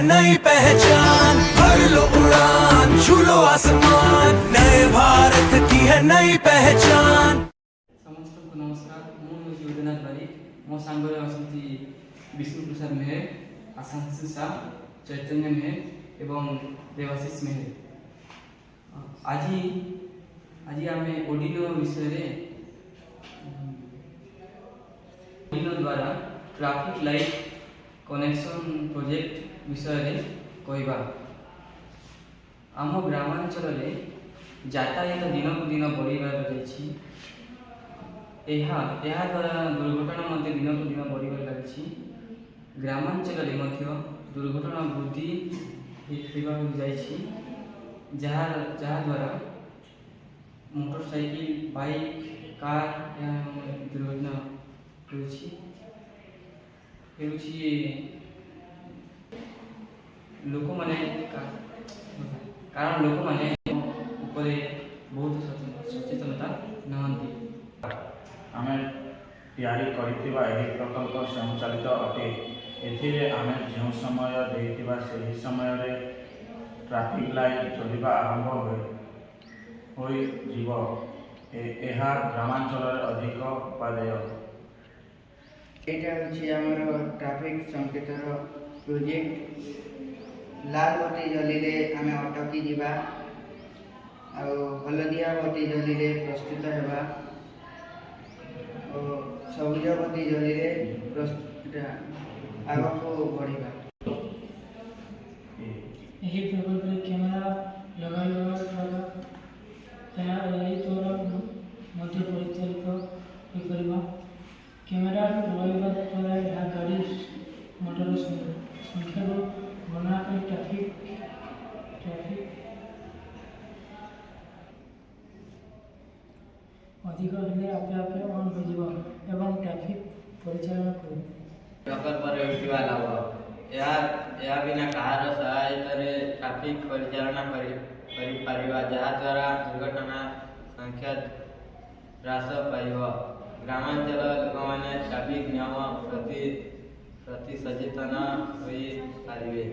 नई पहचान, भर लो उड़ान, छू लो आसमान, नए भारत की है नई पहचान। ସମସ୍ତଙ୍କୁ ନମସ୍କାର। ମୁଁ ହେଉଛି ଉଦୟନାଥ ବାରିକ। ମୋ ସାଙ୍ଗରେ ଅଛନ୍ତି ବିଷ୍ଣୁ ପ୍ରସାଦ ମେହେର, ଆଶାଂଶୁ ସାହ, ଚୈତନ୍ୟ ମେହେର ଏବଂ ଦେବାଶିଷ ମେହେର। ଆଜି ଆମେ ଓଡିନୋ ବିଷୟରେ ଓଡିନୋ ଦ୍ୱାରା ଟ୍ରାଫିକ୍ ଲାଇଟ୍ କନେକ୍ସନ୍ ପ୍ରୋଜେକ୍ଟ ବିଷୟରେ କହିବା। ଆମ ଗ୍ରାମାଞ୍ଚଳରେ ଯାତାୟାତ ଦିନକୁ ଦିନ ବଢ଼ିବାରେ ଯାଇଛି। ଏହା ଦ୍ୱାରା ଦୁର୍ଘଟଣା ମଧ୍ୟ ଦିନକୁ ଦିନ ବଢ଼ିବାରେ ଲାଗିଛି। ଗ୍ରାମାଞ୍ଚଳରେ ମଧ୍ୟ ଦୁର୍ଘଟଣା ବୃଦ୍ଧି ହେବାକୁ ଯାଇଛି, ଯାହାଦ୍ୱାରା ମୋଟର ସାଇକେଲ, ବାଇକ୍, କାର୍ ଦୁର୍ଘଟଣା ହେଉଛି। ଲୋକମାନେ ଉପରେ ବହୁତ ସଚେତନତା ନାହାନ୍ତି। ଆମେ ତିଆରି କରିଥିବା ଏହି ପ୍ରକଳ୍ପ ସ୍ୱୟଂଚାଳିତ ଅଟେ। ଏଥିରେ ଆମେ ଯେଉଁ ସମୟ ଦେଇଥିବା ସେହି ସମୟରେ ଟ୍ରାଫିକ୍ ଲାଇଟ୍ ଚଲିବା ଆରମ୍ଭ ହୋଇଯିବ। ଏହା ଗ୍ରାମାଞ୍ଚଳରେ ଅଧିକ ଉପାଦେୟ। ଏଇଟା ହେଉଛି ଆମର ଟ୍ରାଫିକ୍ ସଂକେତର ପ୍ରୋଜେକ୍ଟ। ଲାଲ ବତି ଜଳିଲେ ଆମେ ଅଟକି ଯିବା, ଆଉ ହଳଦିଆ ବତି ଜଳିଲେ ପ୍ରସ୍ତୁତ ହେବା, ଓ ସବୁଜ ବତି ଜଳିଲେ ଆଗକୁ ବଢ଼ିବା। ଏହି ପ୍ରକଳ୍ପରେ କ୍ୟାମେରା ଲଗାଇବା ଦ୍ୱାରା ଏହି ଦ୍ୱାରା ମଧ୍ୟ ପରିଚାଳିତ ହୋଇପାରିବ। କ୍ୟାମେରା ଲଗାଇବା ଦ୍ୱାରା ଏହା ଗାଡ଼ି ମଟର ସଂଖ୍ୟାକୁ ଗଣନା କରି ଟ୍ରାଫିକ୍ ଅଧିକ ହେଲେ ଆପେ ଆପେ ଅନ୍ ହୋଇଯିବ ଏବଂ ଟ୍ରାଫିକ୍ ପରିଚାଳନା କରିବ। ପ୍ରକଳ୍ପରେ ହେଉଥିବା ଲାଭ, ଏହା ବିନା କାହାର ସହାୟତାରେ ଟ୍ରାଫିକ୍ ପରିଚାଳନା କରିପାରିବା, ଯାହାଦ୍ୱାରା ଦୁର୍ଘଟଣା ସଂଖ୍ୟା ହ୍ରାସ ପାଇବ। ଗ୍ରାମାଞ୍ଚଳ ଲୋକମାନେ ଟ୍ରାଫିକ୍ ନିୟମ ପ୍ରତି ସଚେତନ ହୋଇପାରିବେ।